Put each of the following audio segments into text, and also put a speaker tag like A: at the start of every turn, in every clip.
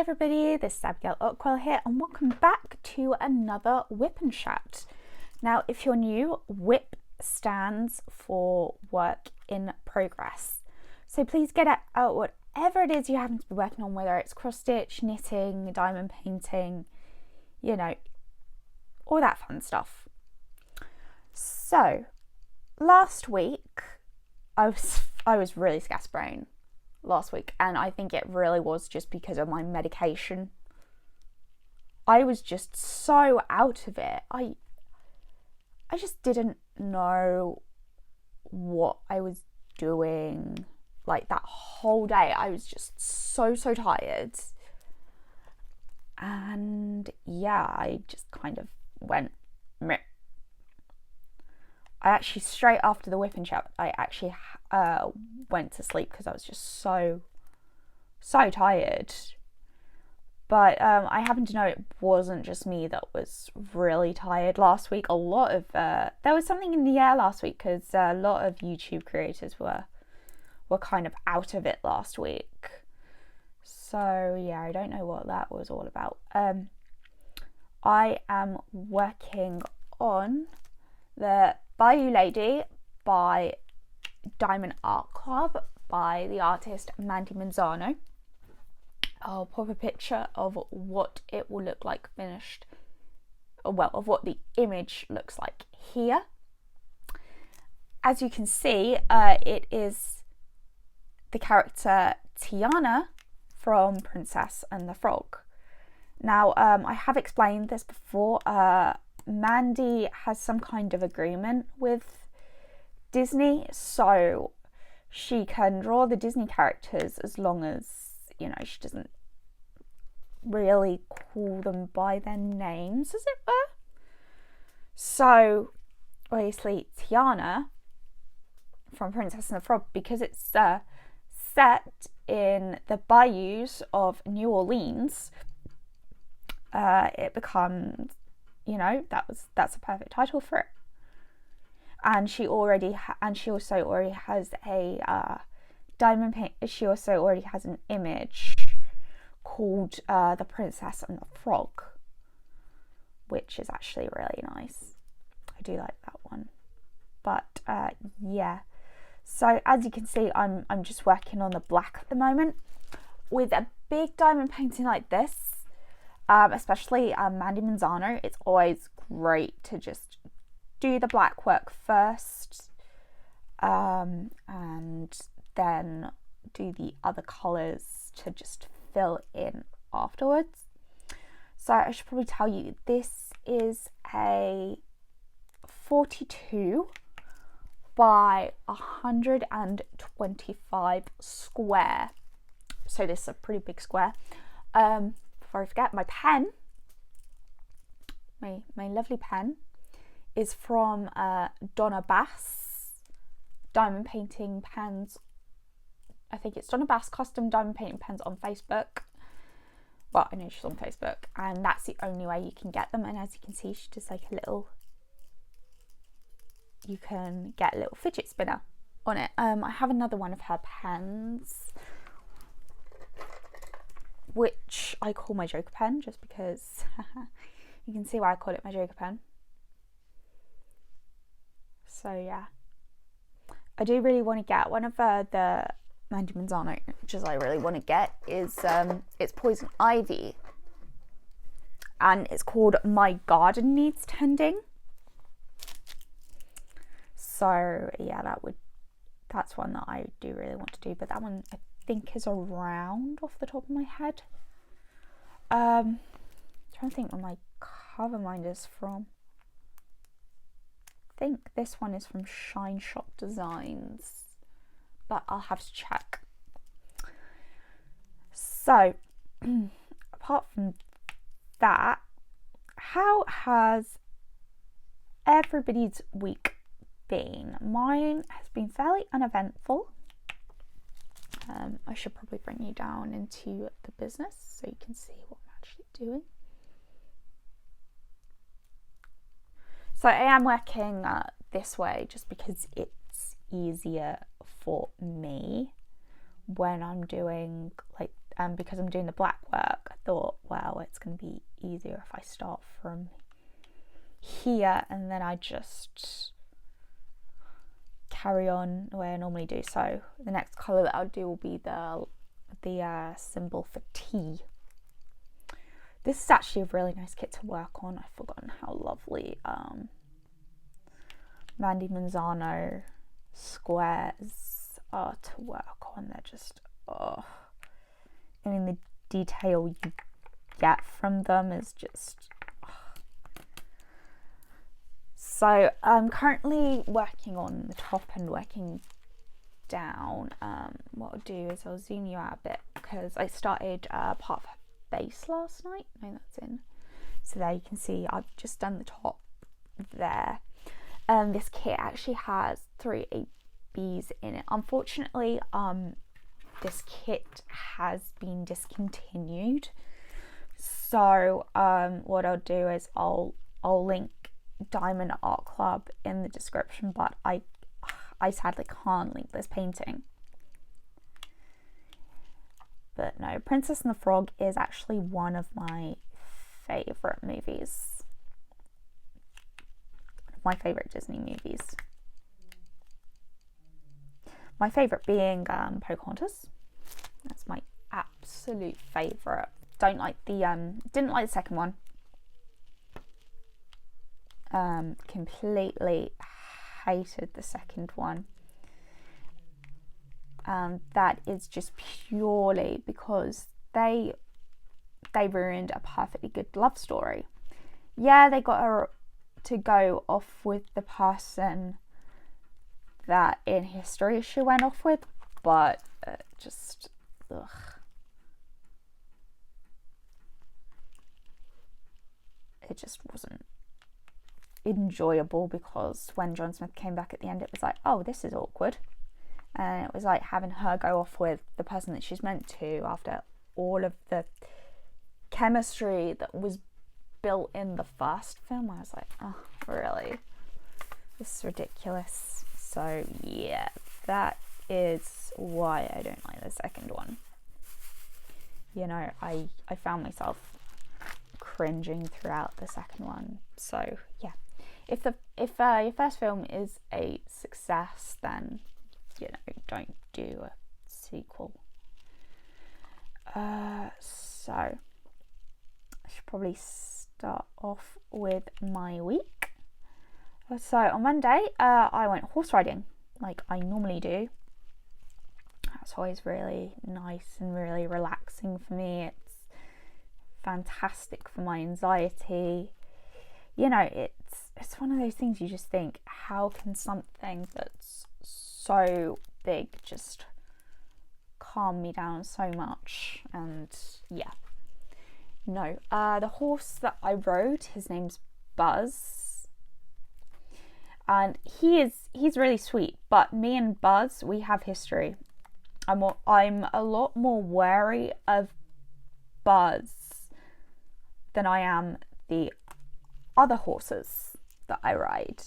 A: everybody, this is Abigail Ockwell here and welcome back to another WIP and Chat. Now if you're new, WIP stands for work in progress. So please get out whatever it is you happen to be working on, whether it's cross stitch, knitting, diamond painting, you know, all that fun stuff. So last week I was really scatterbrained last week, and I think it really was just because of my medication. I was just so out of it. I just didn't know what I was doing. Like that whole day I was just so tired, and yeah, I just kind of went meh. I actually, straight after the WIP and Chat, I actually went to sleep because I was just so tired. But I happen to know it wasn't just me that was really tired last week. A lot of there was something in the air last week because a lot of YouTube creators were kind of out of it last week. So yeah, I don't know what that was all about. I am working on the Bayou Lady by Diamond Art Club by the artist Mandy Manzano. I'll pop a picture of what it will look like finished, well, of what the image looks like here. As you can see, it is the character Tiana from Princess and the Frog. Now, I have explained this before. Mandy has some kind of agreement with Disney, so she can draw the Disney characters as long as, you know, she doesn't really call them by their names, as it were. So obviously Tiana from Princess and the Frog, because it's set in the bayous of New Orleans, it becomes, you know, that's a perfect title for it. And she also already has a diamond paint. She also already has an image called The Princess and the Frog, which is actually really nice. I do like that one. But yeah. So as you can see, I'm just working on the black at the moment. With a big diamond painting like this, especially Mandy Manzano, it's always great to just do the black work first, and then do the other colours to just fill in afterwards. So I should probably tell you, this is a 42 by 125 square. So this is a pretty big square. Before I forget, my pen, my lovely pen, is from Donna Bass Diamond Painting Pens. I think it's Donna Bass Custom Diamond Painting Pens on Facebook. Well, I know she's on Facebook, and that's the only way you can get them. And as you can see, she does like a little, you can get a little fidget spinner on it. I have another one of her pens, which I call my Joker pen, just because you can see why I call it my Joker pen. So yeah, I do really want to get one of the Mandy Manzano images I really want to get is it's Poison Ivy, and it's called My Garden Needs Tending. So yeah, that's one that I do really want to do, but that one I think is around off the top of my head. I'm trying to think where my cover mind is from. I think this one is from Shine Shop Designs, but I'll have to check. So apart from that, how has everybody's week been? Mine has been fairly uneventful. I should probably bring you down into the business so you can see what I'm actually doing. So I am working this way just because it's easier for me when I'm doing, like, because I'm doing the black work, thought, wow, it's going to be easier if I start from here and then I just carry on the way I normally do. So the next colour that I'll do will be the symbol for T. This is actually a really nice kit to work on. I've forgotten how lovely Mandy Manzano squares are to work on. They're just, oh, I mean, the detail you get from them is just, oh. So I'm currently working on the top and working down. What I'll do is I'll zoom you out a bit because I started part of her base last night. No, that's in. So there you can see I've just done the top there. This kit actually has 3 ABs in it. Unfortunately, this kit has been discontinued. So what I'll do is I'll link Diamond Art Club in the description, but I sadly can't link this painting. But no, Princess and the Frog is actually one of my favourite movies. My favourite Disney movies. My favourite being Pocahontas. That's my absolute favourite. Didn't like the second one. Completely hated the second one. That is just purely because they ruined a perfectly good love story. Yeah, they got her to go off with the person that in history she went off with, but just, ugh. It just wasn't enjoyable, because when John Smith came back at the end, it was like, oh, this is awkward. And it was like having her go off with the person that she's meant to after all of the chemistry that was built in the first film. I was like, oh, really? This is ridiculous. So yeah, that is why I don't like the second one. You know, I found myself cringing throughout the second one. So yeah, if your first film is a success, then, you know, don't do a sequel. So I should probably start off with my week. So on Monday, I went horse riding like I normally do. That's always really nice and really relaxing for me. It's fantastic for my anxiety. You know, it's one of those things you just think, how can something that's so big just calm me down so much? And yeah, no, the horse that I rode, his name's Buzz, and he's really sweet, but me and Buzz, we have history. I'm a lot more wary of Buzz than I am the other horses that I ride,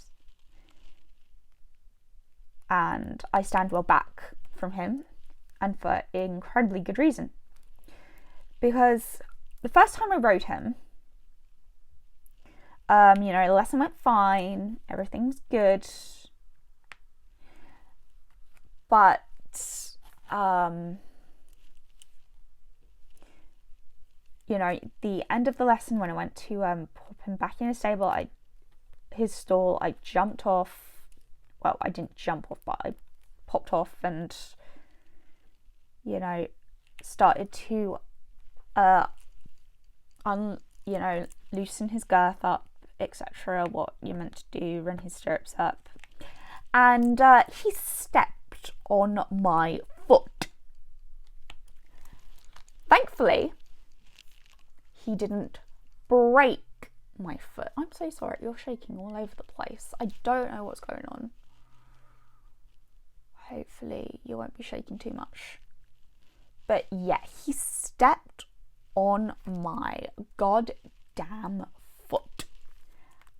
A: and I stand well back from him, and for incredibly good reason. Because the first time I rode him, you know, the lesson went fine, everything was good, but you know, the end of the lesson, when I went to pop him back in his stable, his stall, I jumped off. Well, I didn't jump off, but I popped off and, you know, started to loosen his girth up, etc. What you're meant to do, run his stirrups up, and he stepped on my foot. Thankfully, he didn't break my foot. I'm so sorry, you're shaking all over the place. I don't know what's going on. Hopefully you won't be shaking too much. But yeah, he stepped on my goddamn foot,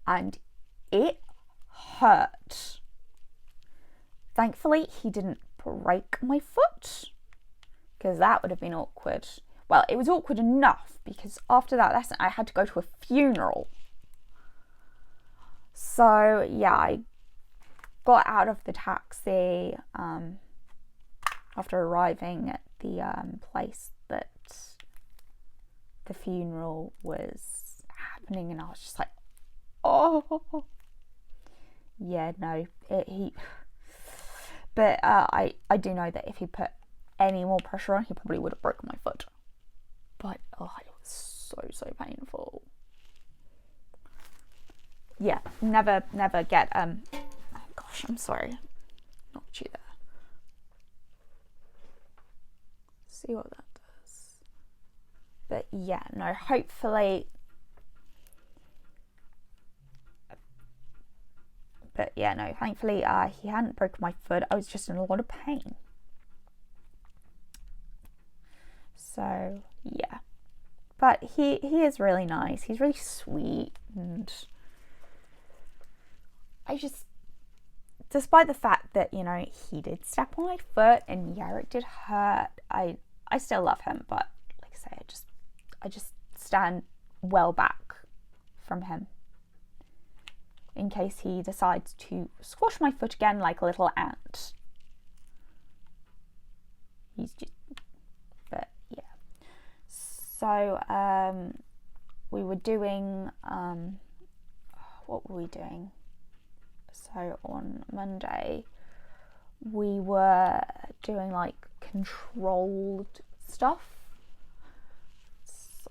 A: and it hurt. Thankfully, he didn't break my foot, because that would have been awkward. well, it was awkward enough because after that lesson I had to go to a funeral. So yeah, I got out of the taxi after arriving at the place that the funeral was happening, and I was just like, oh yeah, no, but I do know that if he put any more pressure on, he probably would have broken my foot. But oh, it was so painful. Yeah, never get oh gosh, I'm sorry, knocked you there. See what that does. But yeah, no, hopefully. But yeah, no, thankfully he hadn't broken my foot. I was just in a lot of pain. So yeah, but he is really nice. He's really sweet, and I just, despite the fact that, you know, he did step on my foot and yeah, it did hurt, I still love him. But like I say, I just stand well back from him in case he decides to squash my foot again like a little ant. He's just, but yeah. So we were doing what were we doing? So on Monday we were doing like controlled stuff. So,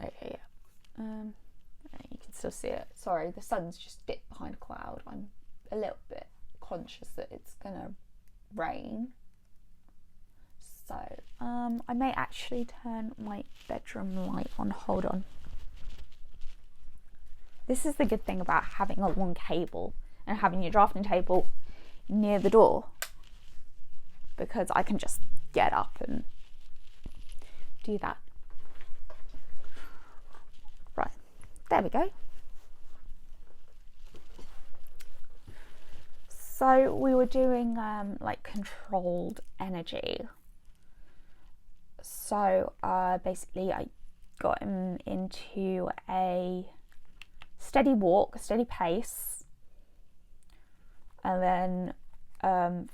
A: okay, yeah. You can still see it. Sorry, the sun's just dipped behind a cloud. I'm a little bit conscious that it's gonna rain. So I may actually turn my bedroom light on. Hold on. This is the good thing about having a long cable and having your drafting table near the door, because I can just get up and do that. Right, there we go. So we were doing like controlled energy. So basically I got him into a steady walk, a steady pace, and then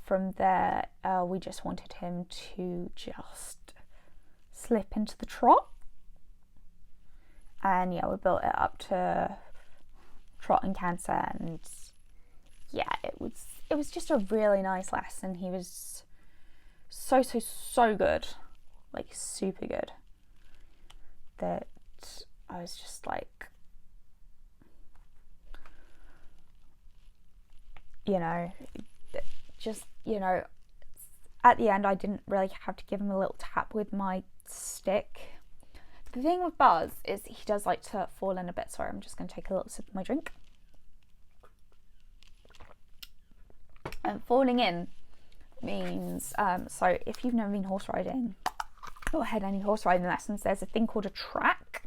A: from there we just wanted him to just slip into the trot, and yeah, we built it up to trot and canter, and yeah, it was just a really nice lesson. He was so good, like super good, that I was just like, you know, just, you know, at the end I didn't really have to give him a little tap with my stick. The thing with Buzz is he does like to fall in a bit. Sorry, I'm just going to take a little sip of my drink. And falling in means, so if you've never been horse riding or had any horse riding lessons, there's a thing called a track,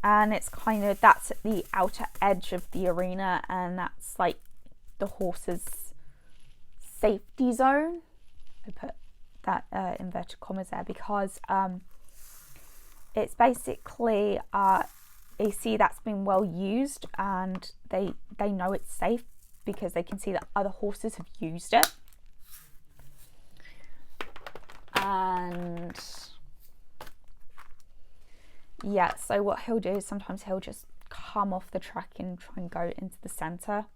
A: and it's kind of, that's at the outer edge of the arena, and that's like the horse's safety zone. I put that inverted commas there because it's basically they see that's been well used, and they know it's safe because they can see that other horses have used it. And yeah, so what he'll do is sometimes he'll just come off the track and try and go into the center.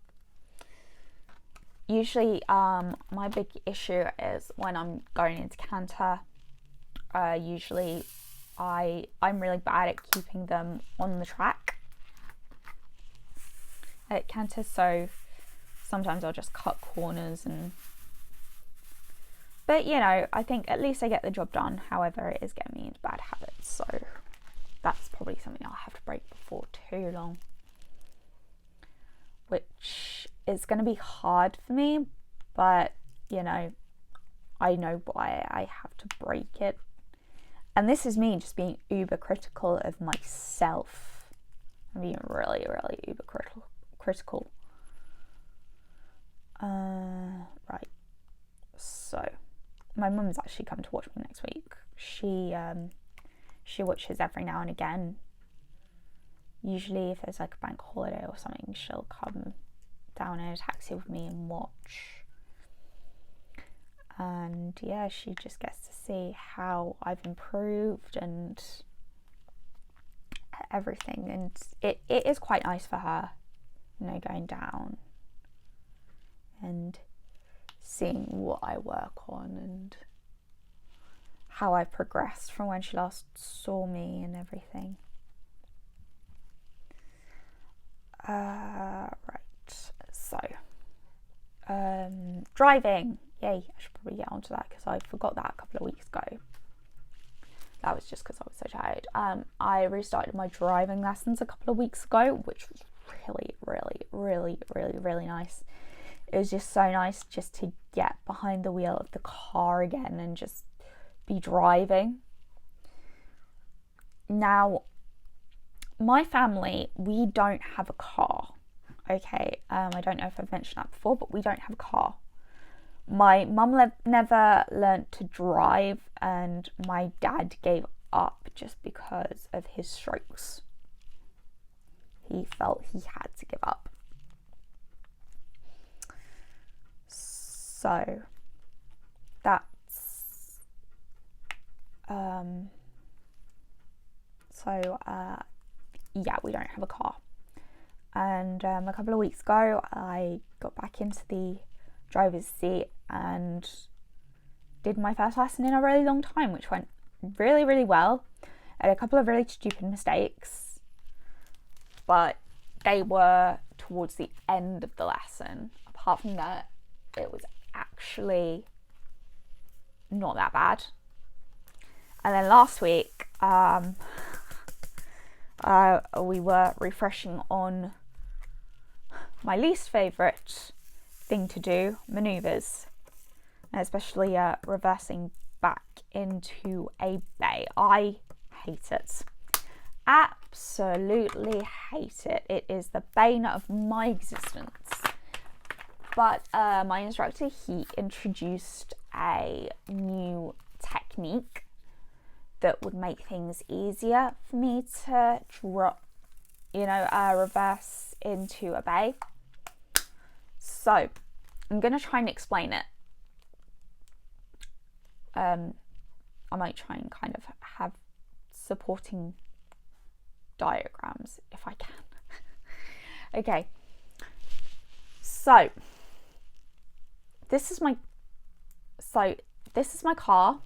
A: Usually my big issue is when I'm going into canter, usually I'm really bad at keeping them on the track at canter, so sometimes I'll just cut corners, but you know, I think at least I get the job done. However, it is getting me into bad habits, so that's probably something I'll have to break before too long, which is going to be hard for me, but you know, I know why I have to break it. And this is me just being uber critical of myself. I'm being really uber critical. Right, so my mum's actually coming to watch me next week, She watches every now and again. Usually if there's like a bank holiday or something, she'll come down in a taxi with me and watch. And yeah, she just gets to see how I've improved and everything, and it is quite nice for her, going down and seeing what I work on and how I progressed from when she last saw me and everything. Right, so driving, yay, I should probably get onto that because I forgot that a couple of weeks ago. That was just because I was so tired. I restarted my driving lessons a couple of weeks ago, which was really, really, really, really, really nice. It was just so nice just to get behind the wheel of the car again and just be driving. Now, my family, we don't have a car, okay? I don't know if I've mentioned that before, but we don't have a car. My mum never learnt to drive, and my dad gave up just because of his strokes. He felt he had to give up. So that's yeah, we don't have a car. And a couple of weeks ago I got back into the driver's seat and did my first lesson in a really long time, which went really, really well. I had a couple of really stupid mistakes, but they were towards the end of the lesson. Apart from that, it was actually not that bad. And then last week we were refreshing on my least favourite thing to do, manoeuvres, especially reversing back into a bay. I hate it. Absolutely hate it. It is the bane of my existence. But my instructor, he introduced a new technique that would make things easier for me to reverse into a bay. So I'm going to try and explain it. I might try and kind of have supporting diagrams if I can. Okay, so this is my car,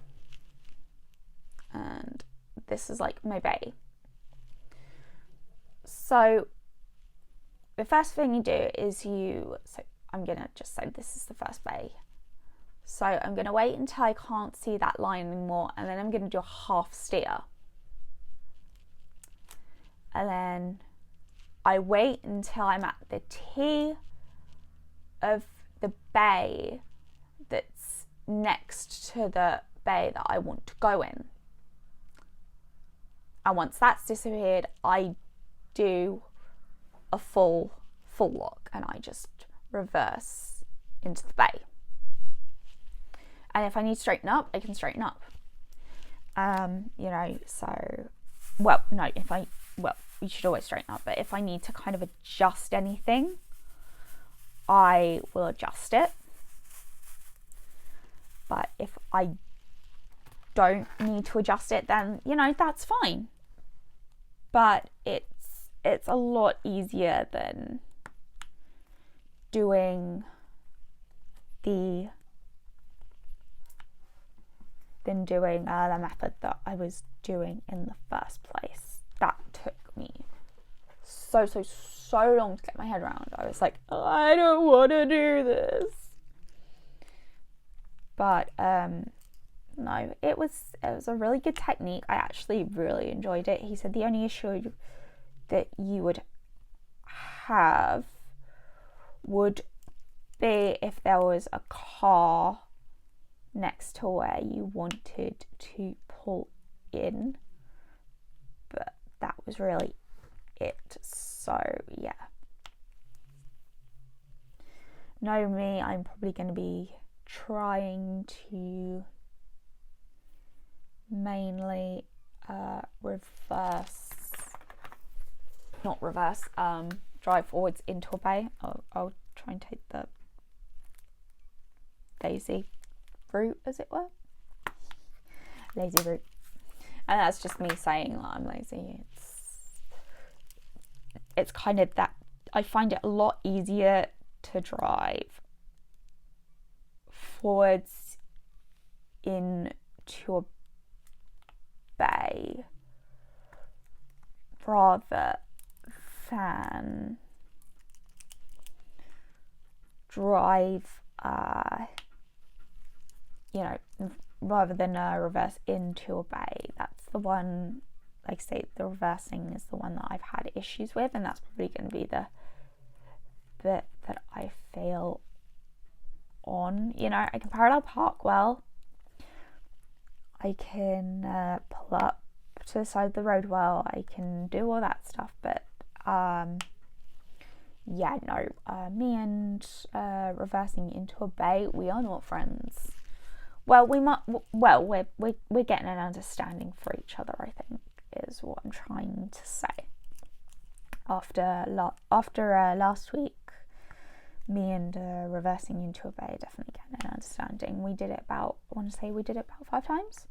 A: and this is like my bay. So the first thing you do is I'm gonna just say this is the first bay. So I'm gonna wait until I can't see that line anymore, and then I'm gonna do a half steer. And then I wait until I'm at the T of the bay that's next to the bay that I want to go in. And once that's disappeared, I do a full lock and I just reverse into the bay. And if I need to straighten up, I can straighten up. You should always straighten up, but if I need to kind of adjust anything, I will adjust it. But if I don't need to adjust it, then, that's fine. But it's a lot easier than doing the method that I was doing in the first place. That took me so long to get my head around. I was like, I don't want to do this. But no, it was a really good technique. I actually really enjoyed it. He said the only issue that you would have would be if there was a car next to where you wanted to pull in, but that was really it. So yeah, know me, I'm probably going to be trying to mainly drive forwards into a bay. I'll try and take the lazy route, as it were. Lazy route. And that's just me saying that I'm lazy. It's kind of that, I find it a lot easier to drive forwards into a bay rather than drive rather than reverse into a bay. That's the one, like I say, the reversing is the one that I've had issues with, and that's probably going to be the bit that I fail on. I can parallel park well, I can pull up to the side of the road well, I can do all that stuff, but me and reversing into a bay, we are not friends. Well, we're getting an understanding for each other, I think, is what I'm trying to say. After last week, me and reversing into a bay, definitely getting an understanding. We did it about 5 times.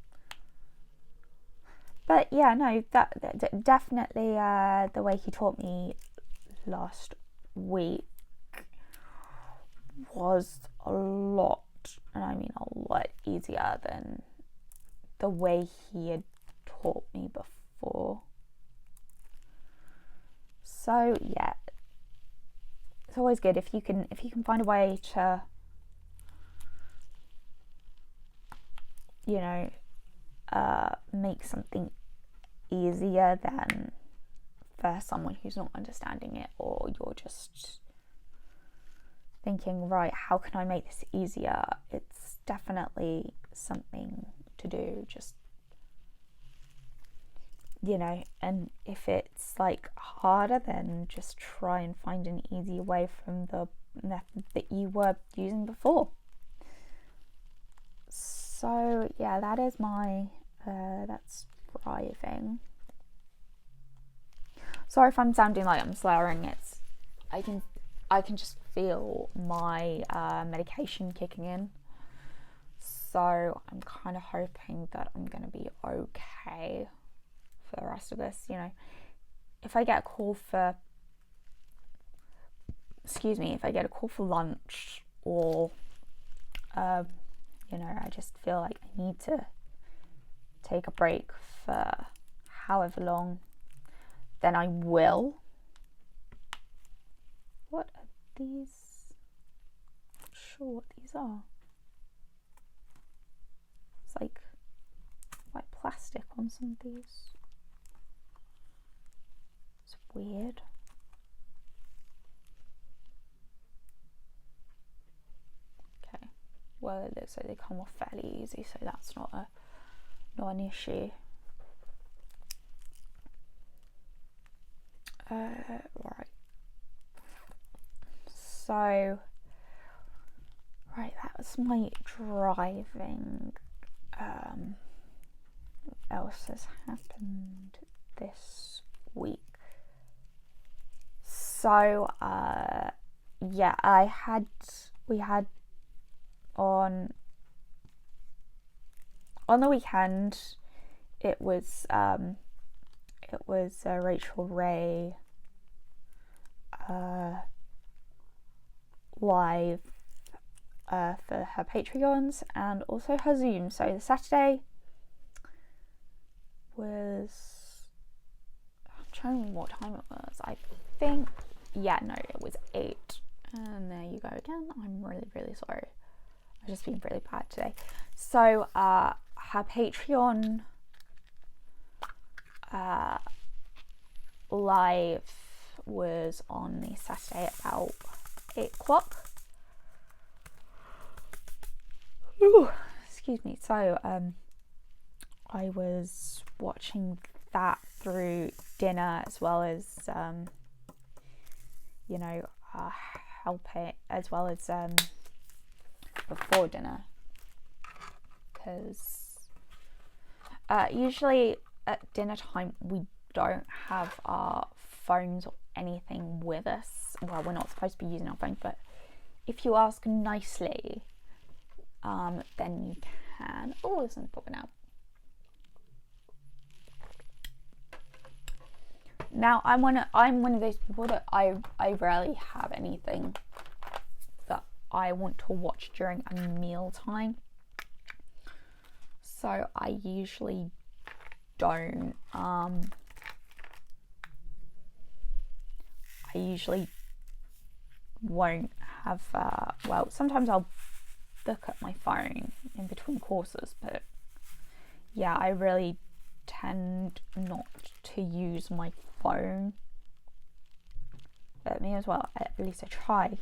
A: But yeah, no, that definitely the way he taught me last week was a lot, and I mean a lot easier than the way he had taught me before. So yeah, it's always good if you can find a way to make something easier than for someone who's not understanding it, or you're just thinking, right, how can I make this easier? It's definitely something to do, just and if it's like harder, then just try and find an easy way from the method that you were using before. So yeah, that is my that's driving. Sorry if I'm sounding like I'm slurring. I can just feel my medication kicking in, so I'm kind of hoping that I'm gonna be okay for the rest of this. If I get a call for lunch, or I just feel like I need to take a break for however long, then I will. What are these? I'm not sure what these are. It's like white plastic on some of these. It's weird. Okay. Well, it looks like they come off fairly easy, so that's not an issue. Right. So, that was my driving. What else has happened this week? So, we had on the weekend, it was Rachel Ray live for her Patreons and also her Zoom. So the Saturday was, I'm trying to remember what time it was. I think, it was 8. And there you go again. I'm really, really sorry. I've just been really bad today. So her Patreon live was on the Saturday at about 8 o'clock. Ooh, excuse me. So I was watching that through dinner, as well as helping, as well as before dinner, because Usually at dinner time we don't have our phones or anything with us. Well, we're not supposed to be using our phones, but if you ask nicely, then you can. Oh, this one's popping out. Now I'm one of those people that I rarely have anything that I want to watch during a meal time. So I usually don't. I usually won't have. Well, sometimes I'll look at my phone in between courses, but yeah, I really tend not to use my phone at me as well. At least I try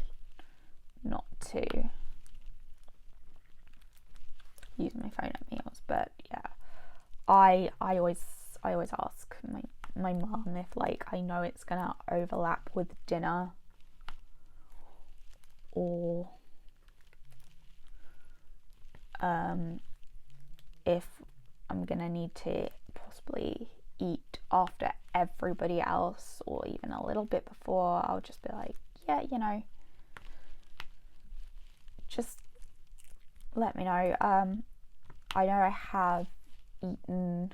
A: not to use my phone at meals. But yeah, I always ask my mum if like I know it's gonna overlap with dinner, or if I'm gonna need to possibly eat after everybody else or even a little bit before, I'll just be like, yeah, you know, just let me know. I know I have eaten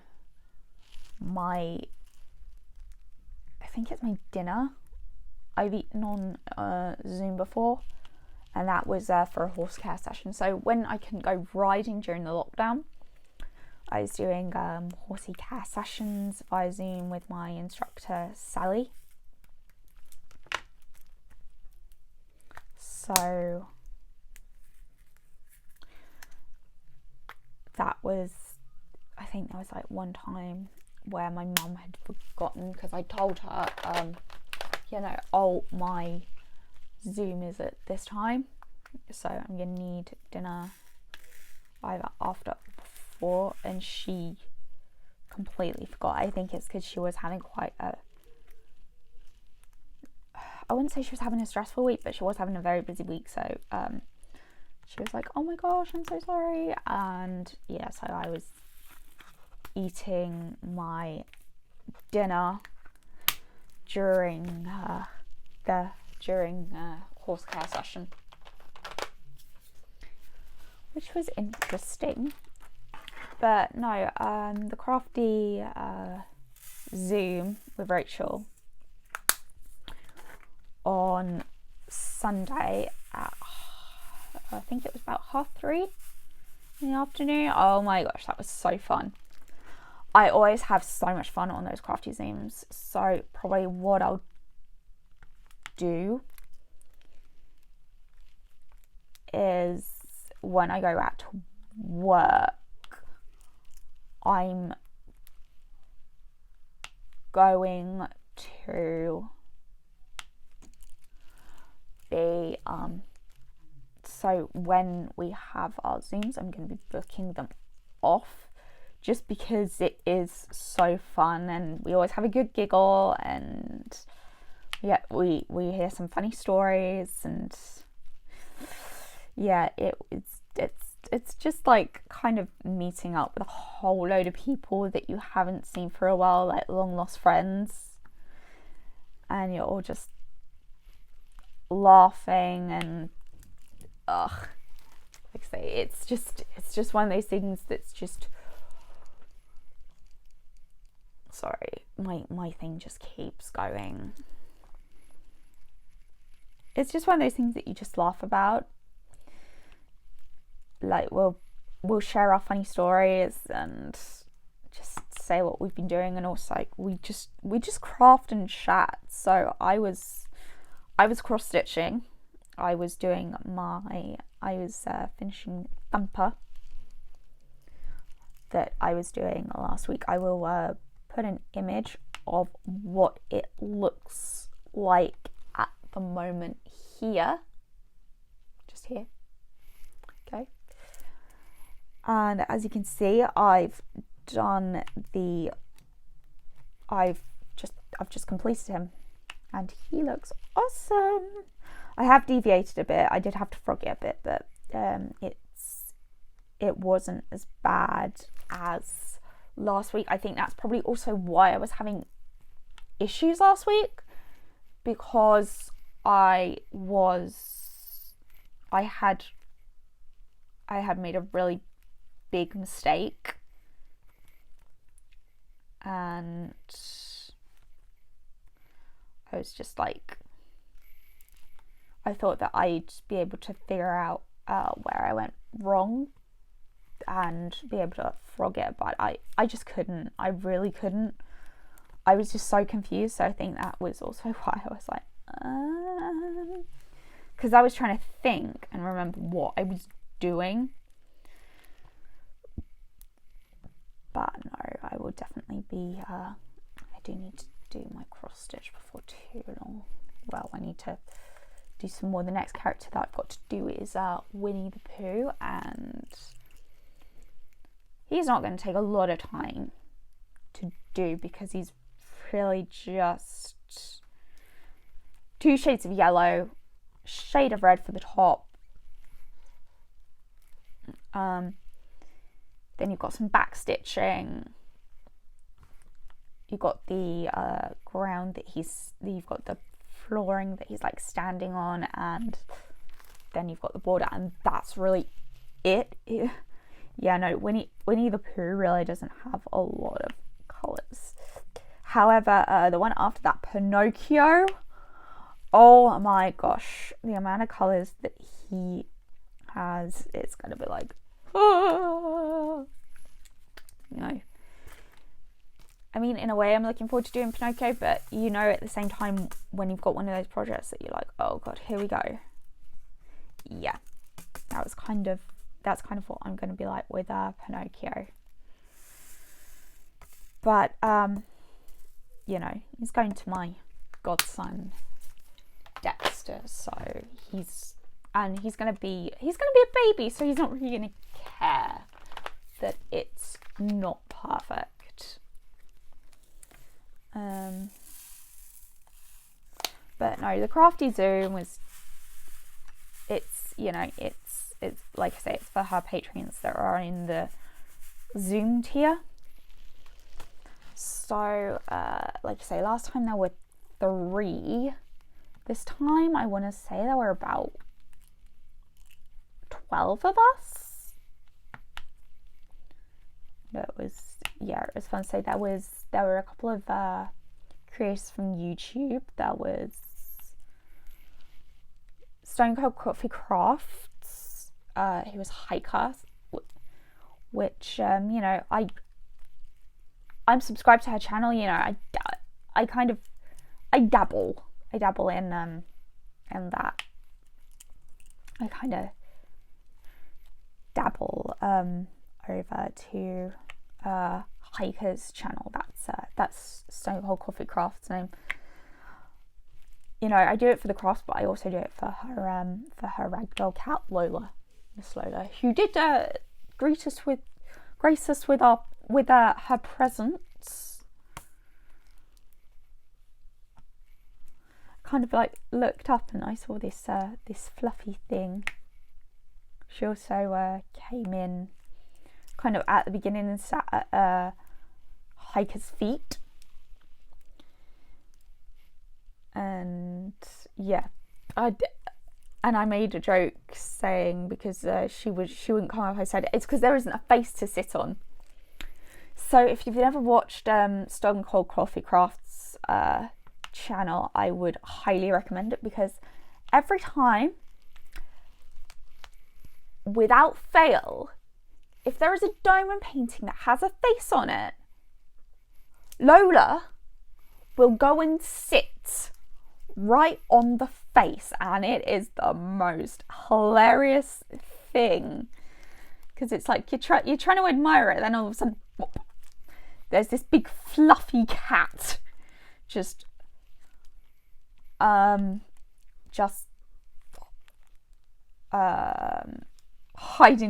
A: I think it's my dinner I've eaten on Zoom before, and that was for a horse care session. So when I couldn't go riding during the lockdown, I was doing horsey care sessions via Zoom with my instructor Sally. So that was, I think there was like one time where my mum had forgotten, because I told her, you know, oh, my Zoom is at this time, so I'm gonna need dinner either after or before, and she completely forgot. I think it's because she was having quite a, I wouldn't say she was having a stressful week, but she was having a very busy week, so she was like, oh my gosh, I'm so sorry. And yeah, so I was eating my dinner during horse care session, which was interesting. But no, the crafty Zoom with Rachel on Sunday at, I think it was about 3:30 in the afternoon. Oh my gosh, that was so fun. I always have so much fun on those crafty Zooms. So probably what I'll do is when I go back to work, I'm going to be so when we have our Zooms, I'm going to be booking them off, just because it is so fun and we always have a good giggle, and yeah, we hear some funny stories, and yeah, it's just like kind of meeting up with a whole load of people that you haven't seen for a while, like long lost friends, and you're all just laughing, and like I say, it's just one of those things that's just, sorry, my thing just keeps going. It's just one of those things that you just laugh about. Like we'll share our funny stories and just say what we've been doing, and also like we just craft and chat. So I was cross stitching. I was finishing Thumper that I was doing last week. I will put an image of what it looks like at the moment here, just here. Okay, and as you can see, I've just completed him, and he looks awesome. I have deviated a bit. I did have to frog it a bit, but it wasn't as bad as last week. I think that's probably also why I was having issues last week, because I had made a really big mistake, and I was just like, I thought that I'd be able to figure out where I went wrong and be able to frog it, but I just couldn't. I really couldn't. I was just so confused. So I think that was also why I was like, because I was trying to think and remember what I was doing. But no, I will definitely be, I do need to do my cross stitch before too long. Well, I need to do some more. The next character that I've got to do is Winnie the Pooh, and he's not going to take a lot of time to do because he's really just 2 shades of yellow, shade of red for the top. Then you've got some back stitching. You've got the ground that you've got the flooring that he's like standing on, and then you've got the border, and that's really it. Yeah, no, Winnie the Pooh really doesn't have a lot of colours. However, the one after that, Pinocchio, oh my gosh, the amount of colours that he has, it's going to be like, you know. I mean, in a way, I'm looking forward to doing Pinocchio, but you know, at the same time, when you've got one of those projects that you're like, oh god, here we go. Yeah, that's kind of what I'm going to be like with Pinocchio. But you know, he's going to my godson Dexter, so he's going to be a baby, so he's not really going to care that it's not perfect. But no, the Crafty Zoom was, it's, you know, it's like I say, it's for her patrons that are in the Zoom tier. So like I say, last time there were 3. This time I want to say there were about 12 of us. It was fun. So there were a couple of creators from YouTube. There was Stone Cold Coffee Crafts, who was Hiker, which you know, I'm subscribed to her channel. You know, I dabble in that. I kind of dabble over to Hiker's channel. That's Stone Cold Coffee Crafts name. You know, I do it for the crafts, but I also do it for her ragdoll cat Miss Lola, who did grace us with her presence. Kind of like looked up and I saw this fluffy thing. She also came in kind of at the beginning and sat at Hiker's feet. And yeah, I made a joke saying, because she wouldn't come up, I said it's because there isn't a face to sit on. So if you've never watched Stone Cold Coffee Crafts channel, I would highly recommend it, because every time, without fail, if there is a diamond painting that has a face on it, Lola will go and sit right on the face, and it is the most hilarious thing, because it's like you're trying to admire it, then all of a sudden there's this big fluffy cat just hiding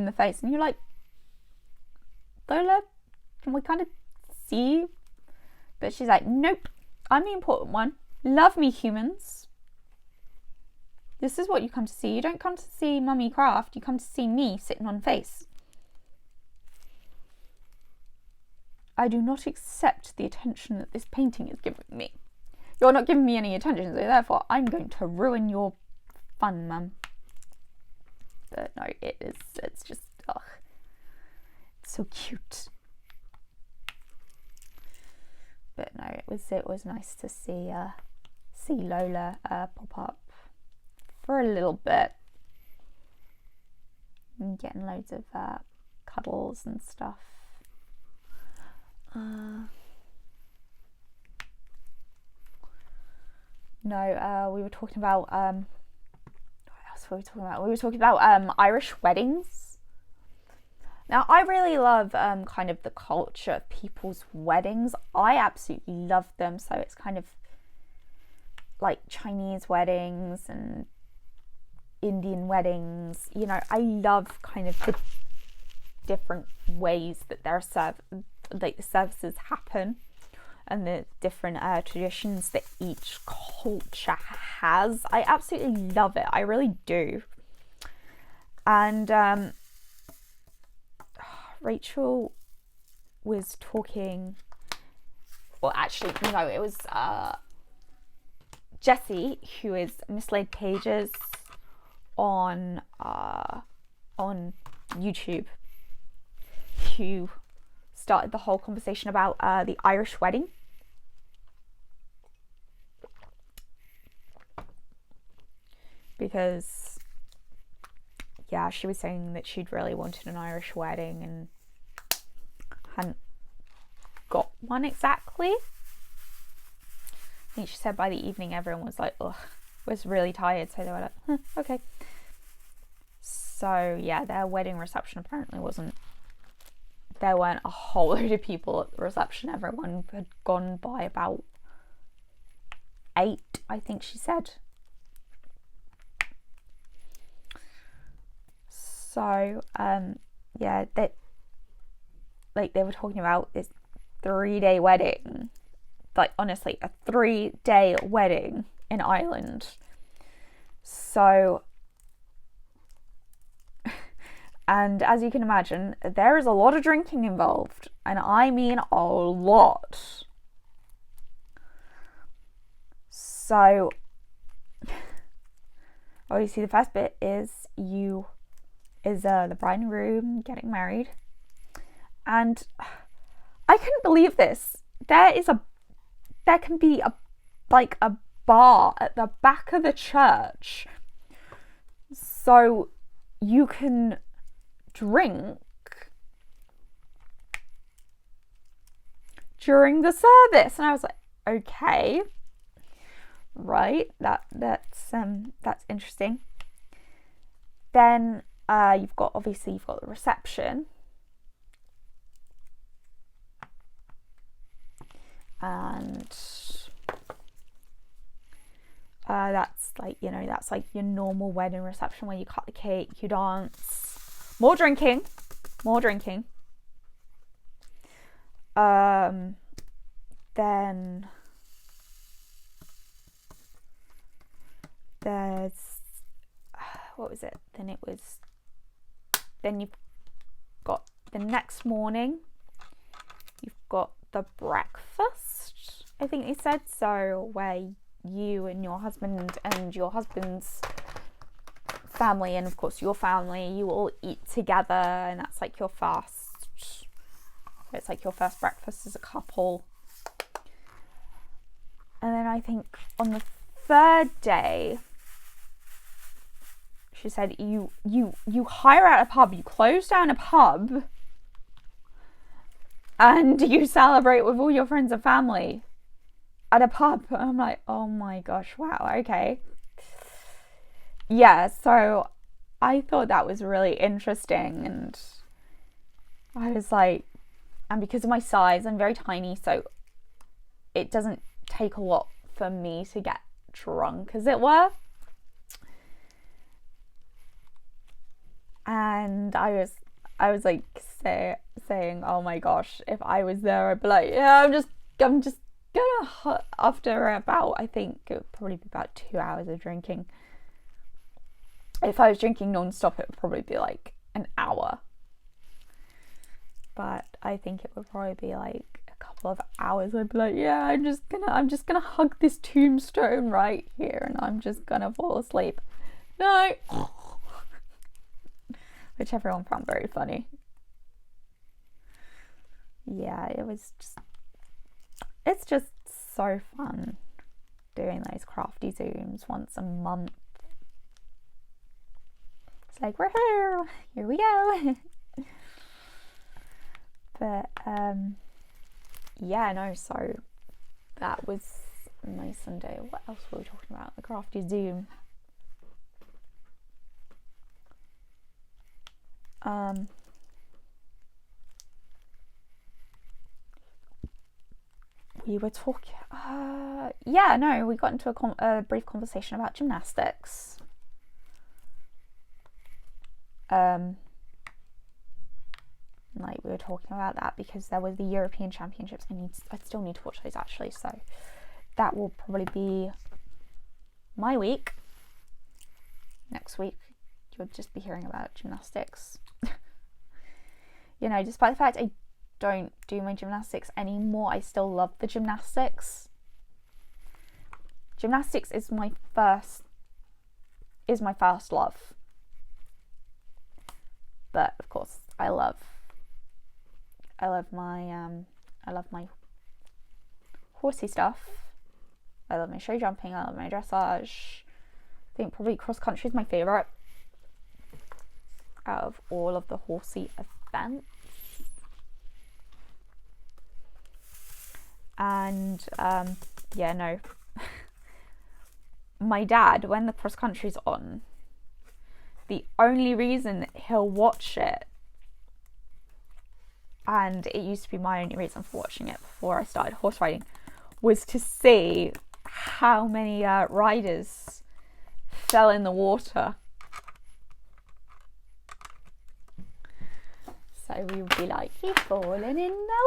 A: the face, and you're like, Lola, can we kind of see you? But she's like, nope, I'm the important one. Love me, humans. This is what you come to see. You don't come to see Mummy Craft. You come to see me sitting on face. I do not accept the attention that this painting is giving me. You're not giving me any attention, so therefore I'm going to ruin your fun, mum. But no, it's just, ugh. It's so cute. But no, it was nice to see Lola pop up for a little bit. And getting loads of cuddles and stuff. We were talking about what else were we talking about? We were talking about Irish weddings. Now, I really love kind of the culture of people's weddings. I absolutely love them. So it's kind of like Chinese weddings and Indian weddings. You know, I love kind of the different ways that the services happen, and the different traditions that each culture has. I absolutely love it. I really do. And Rachel was talking, well, actually, no, it was Jessie, who is Mislaid Pages on YouTube, who started the whole conversation about the Irish wedding. Because, yeah, she was saying that she'd really wanted an Irish wedding and hadn't got one exactly. I think she said by the evening everyone was like, ugh, was really tired, so they were like, okay. So, yeah, their wedding reception apparently there weren't a whole load of people at the reception. Everyone had gone by about 8, I think she said. So, yeah, they were talking about this 3-day wedding. Like, honestly, a 3-day wedding in Ireland. So, and as you can imagine, there is a lot of drinking involved. And I mean a lot. So, obviously the first bit is the bride and groom getting married. And I couldn't believe this. There can be a bar at the back of the church. So you can drink during the service. And I was like, okay, right, that's interesting. Then you've got the reception, and that's like your normal wedding reception where you cut the cake, you dance, more drinking. Then there's what was it? Then you've got the next morning. You've got the breakfast, I think they said. So where you and your husband and your husband's family and of course your family, you all eat together, and that's like your first. It's like your first breakfast as a couple. And then I think on the 3rd day, she said you hire out a pub, you close down a pub, and you celebrate with all your friends and family at a pub. And I'm like, oh my gosh, wow, okay. Yeah, so I thought that was really interesting, and I was like, and because of my size, I'm very tiny, so it doesn't take a lot for me to get drunk, as it were. And I was like saying, oh my gosh, if I was there, I'd be like, yeah, I'm just gonna, after about, I think it would probably be about 2 hours of drinking. If I was drinking non-stop, it would probably be like an hour. but I think it would probably be like a couple of hours. I'd be like, yeah, I'm just gonna hug this tombstone right here and I'm just gonna fall asleep. No. Which everyone found very funny. Yeah, it's just so fun doing those crafty Zooms once a month. It's like, we're here we go. But yeah, no, so that was my Sunday. What else were we talking about? The crafty Zoom. We were talking, we got into a brief conversation about gymnastics. Like we were talking about that because there was the European Championships. I still need to watch those actually, so that will probably be my week. Next week you'll just be hearing about gymnastics. You know, despite the fact I don't do my gymnastics anymore, I still love the gymnastics. Gymnastics is my first love. But of course, I love my horsey stuff. I love my show jumping, I love my dressage. I think probably cross country is my favourite out of all of the horsey events. And my dad, when the cross country's on, the only reason he'll watch it, and it used to be my only reason for watching it before I started horse riding, was to see how many riders fell in the water. So we would be like, he's fallen in the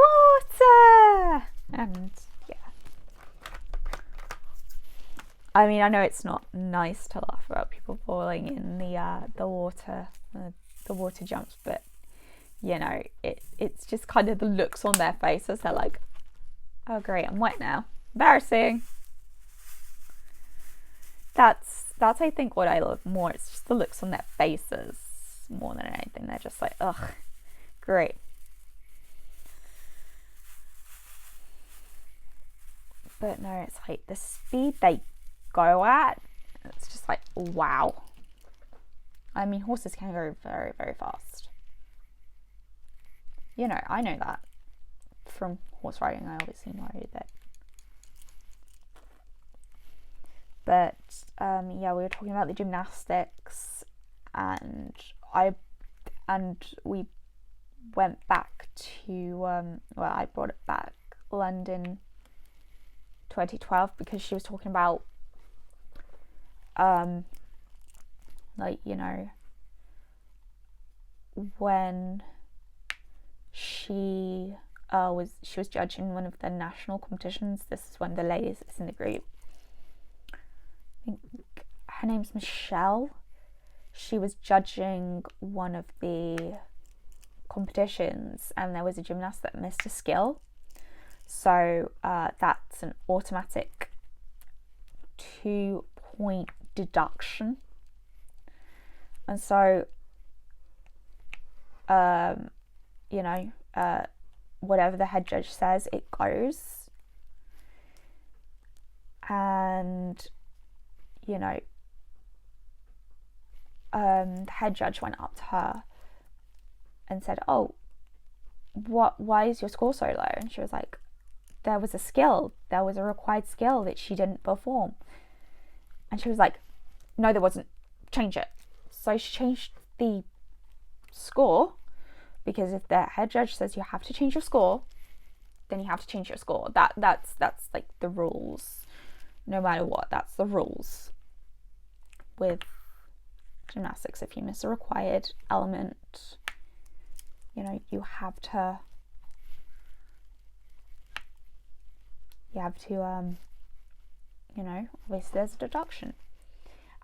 A: water! And yeah. I mean, I know it's not nice to laugh about people falling in the water, the water jumps, but you know, it's just kind of the looks on their faces. They're like, oh great, I'm wet now. Embarrassing. That's I think what I love more. It's just the looks on their faces more than anything. They're just like, ugh, great. But no, it's like the speed they go at, it's just like, wow. I mean, horses can go very, very fast. You know, I know that from horse riding. I obviously know that. But yeah, we were talking about the gymnastics, and we went back to I brought it back London 2012 because she was talking about like, you know, when she was judging one of the national competitions. This is one of the ladies that's in the group. I think her name's Michelle. She was judging one of the competitions and there was a gymnast that missed a skill. So that's an automatic 2-point deduction. And so, you know, whatever the head judge says, it goes. And, you know, the head judge went up to her and said, oh, why is your score so low? And she was like, there was a required skill that she didn't perform. And she was like, no, there wasn't, change it. So she changed the score, because if the head judge says you have to change your score, then you have to change your score. That's like the rules, no matter what. That's the rules with gymnastics. If you miss a required element, you know, you have to you know, obviously there's a deduction.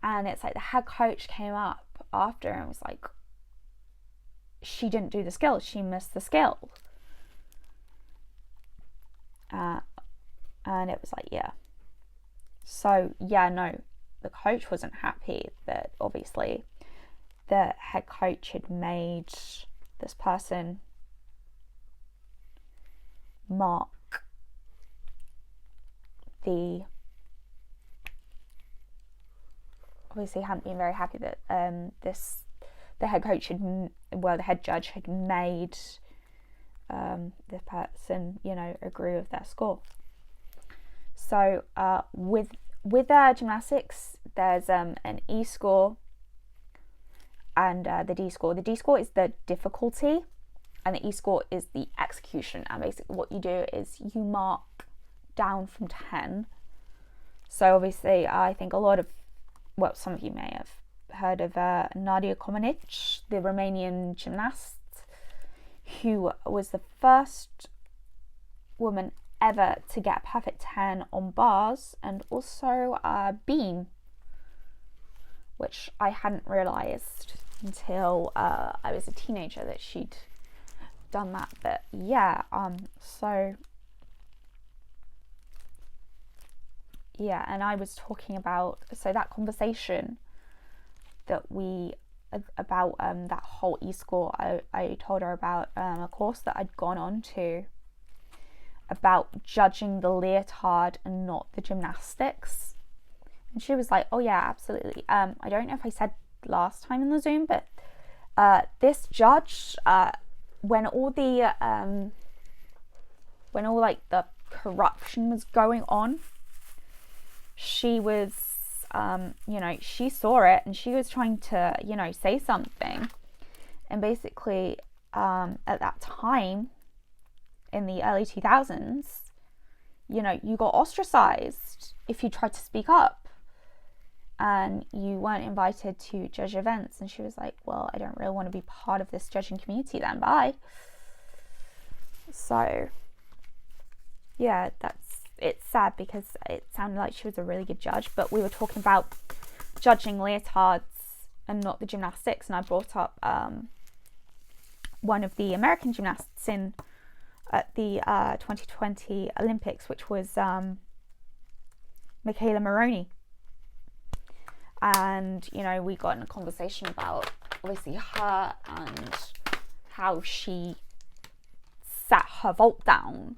A: And it's like the head coach came up after and was like, she didn't do the skill, she missed the skill. And it was like, yeah. So yeah, no, the coach wasn't happy that obviously the head coach had made this person mark the, obviously hadn't been very happy that the head coach had, well, the head judge had made this person, you know, agree with their score. So with gymnastics, there's an E score and the D score. The D score is the difficulty, and the E score is the execution. And basically, what you do is you mark down from 10. So obviously, I think a lot of, well, some of you may have heard of Nadia Comaneci, the Romanian gymnast, who was the first woman ever to get a perfect 10 on bars and also beam, which I hadn't realised until I was a teenager that she'd done that. But yeah, so yeah, and I was talking about, so that conversation that we, about that whole E-score, I told her about a course that I'd gone on to about judging the leotard and not the gymnastics. And she was like, oh yeah, absolutely. I don't know if I said last time in the Zoom, but this judge, when all like the corruption was going on, she was, you know, she saw it and she was trying to, you know, say something. And basically, at that time, in the early 2000s, you know, you got ostracized if you tried to speak up and you weren't invited to judge events. And she was like, well, I don't really want to be part of this judging community then, bye. So yeah, it's sad because it sounded like she was a really good judge, but we were talking about judging leotards and not the gymnastics, and I brought up one of the American gymnasts in at the 2020 Olympics, which was Michaela Moroney. And, you know, we got in a conversation about obviously her and how she sat her vault down.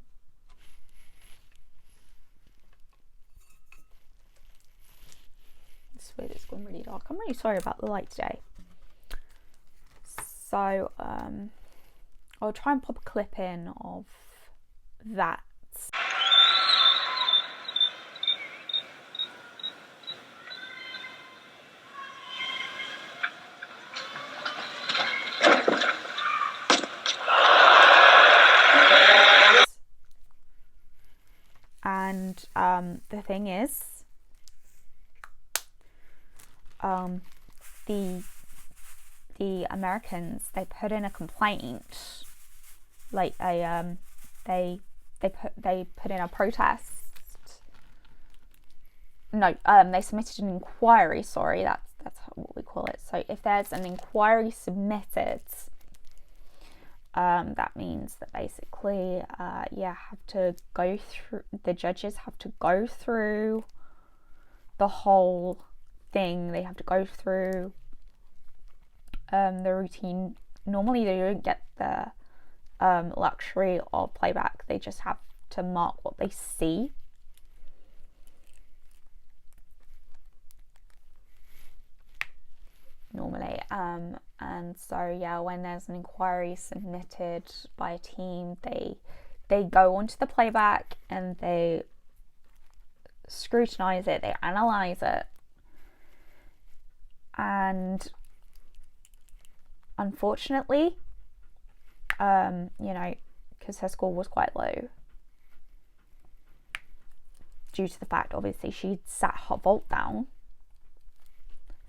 A: It's weird, it's gone really dark. I'm really sorry about the light today. So, I'll try and pop a clip in of that. And the thing is, the Americans, they put in a complaint, like they put in a protest. No, they submitted an inquiry. Sorry, that's what we call it. So if there's an inquiry submitted, that means that basically, have to go through. The judges have to go through the whole thing. They have to go through the routine. Normally, they don't get the luxury of playback. They just have to mark what they see. Normally, and so yeah, when there's an inquiry submitted by a team, they go onto the playback and they scrutinize it, they analyze it, and unfortunately, you know, because her score was quite low due to the fact, obviously, she'd sat her vault down.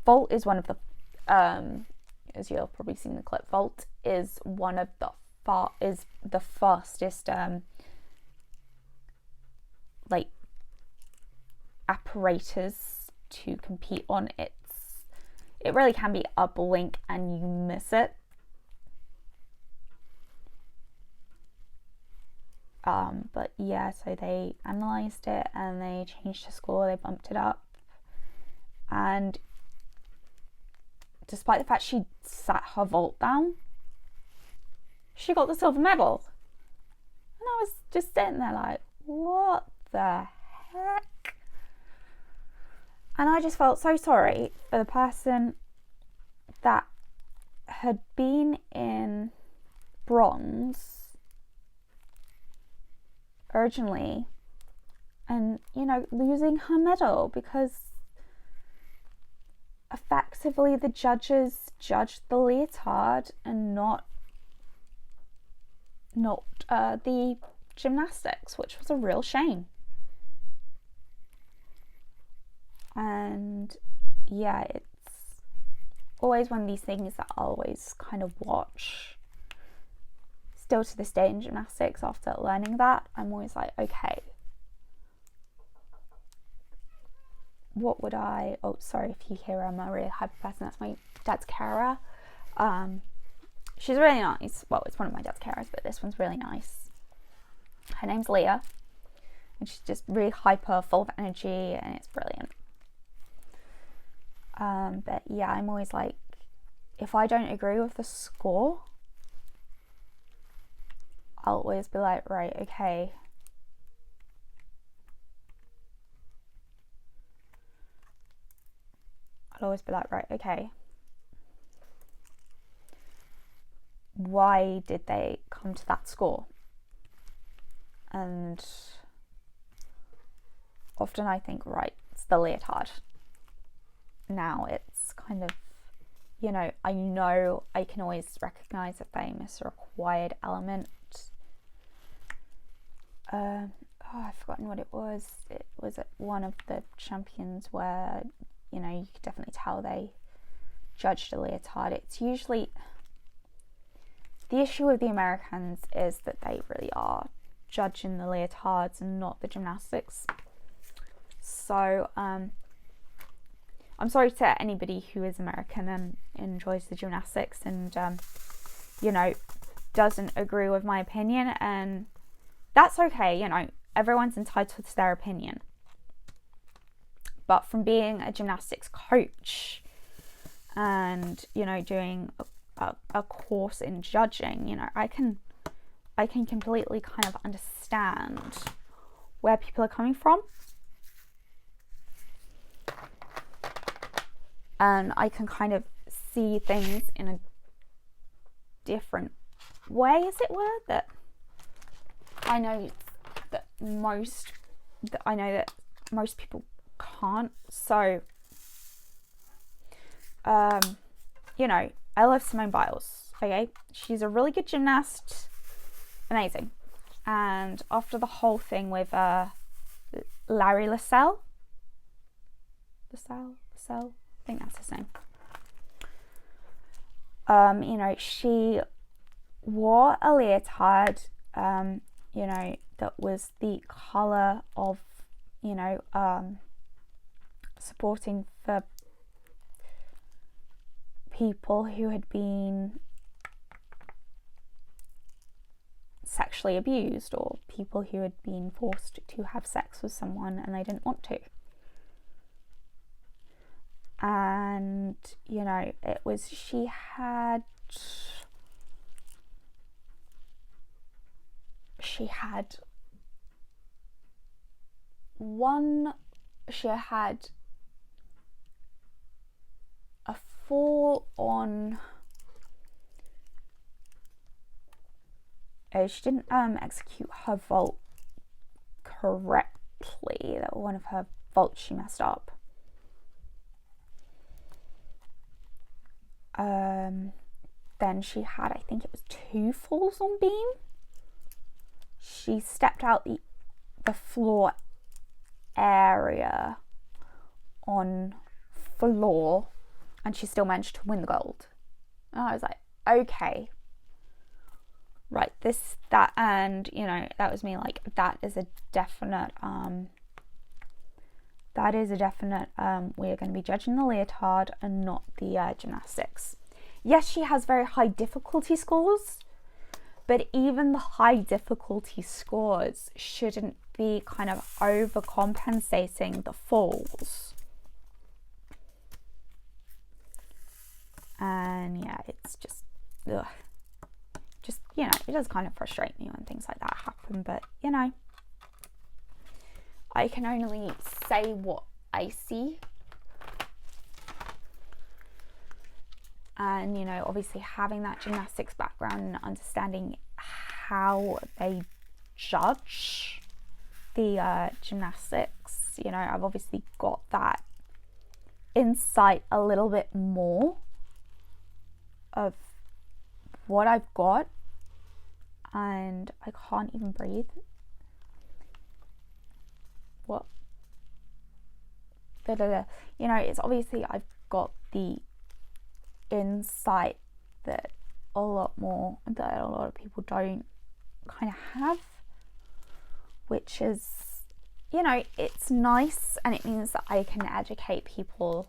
A: Vault is one of the, as you'll probably seen in the clip, vault is one of the fastest like apparatus to compete on. It really can be a blink and you miss it. But yeah, so they analysed it and they changed the score, they bumped it up. And despite the fact she sat her vault down, she got the silver medal. And I was just sitting there like, what the heck? And I just felt so sorry for the person that had been in bronze originally and, you know, losing her medal because effectively the judges judged the leotard and not the gymnastics, which was a real shame. And yeah, it's always one of these things that I always kind of watch. Still to this day in gymnastics, after learning that, I'm always like, okay, what would I... Oh, sorry if you hear I'm a really hyper person. That's my dad's carer. She's really nice. Well, it's one of my dad's carers, but this one's really nice. Her name's Leah, and she's just really hyper, full of energy, and it's brilliant. But yeah, I'm always like, if I don't agree with the score, I'll always be like, right, okay. I'll always be like, right, okay. Why did they come to that score? And often I think, right, it's the leotard. Now it's kind of, you know I can always recognise if they miss a required element. I've forgotten what it was. It was at one of the champions where, you know, you could definitely tell they judged a leotard. It's usually... The issue with the Americans is that they really are judging the leotards and not the gymnastics. So, I'm sorry to anybody who is American and enjoys the gymnastics and, you know, doesn't agree with my opinion, and that's okay, you know, everyone's entitled to their opinion. But from being a gymnastics coach and, you know, doing a course in judging, you know, I can completely kind of understand where people are coming from. And I can kind of see things in a different way, as it were, that I know that most people can't. So, you know, I love Simone Biles, okay? She's a really good gymnast, amazing. And after the whole thing with Larry LaSalle, I think that's his name. You know, she wore a leotard, you know, that was the colour of, you know, supporting for people who had been sexually abused or people who had been forced to have sex with someone and they didn't want to. And, you know, it was, she had a fall on, she didn't execute her vault correctly. That was one of her vaults she messed up. Then she had, I think it was 2 falls on beam. She stepped out the floor area on floor and she still managed to win the gold. And I was like, okay, right, and you know, that was me like, that is a definite we are going to be judging the leotard and not the gymnastics. Yes, she has very high difficulty scores, But even the high difficulty scores shouldn't be kind of overcompensating the falls. And yeah, it's just, ugh. Just, you know, it does kind of frustrate me when things like that happen, but, you know, I can only say what I see. And, you know, obviously having that gymnastics background and understanding how they judge the gymnastics, you know, I've obviously got that insight a little bit more of what I've got. And I can't even breathe. What? You know, it's obviously I've got the insight that a lot of people don't kind of have, which is, you know, it's nice, and it means that I can educate people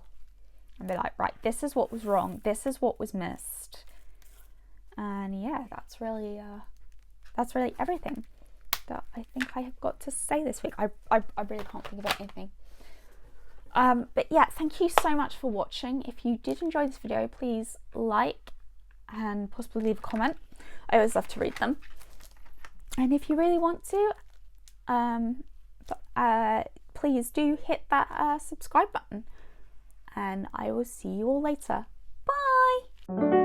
A: and be like, right, this is what was wrong, this is what was missed. And yeah, that's really everything that I think I have got to say this week. I really can't think about anything. But yeah, thank you so much for watching. If you did enjoy this video, please like and possibly leave a comment. I always love to read them. And if you really want to, please do hit that subscribe button. And I will see you all later. Bye!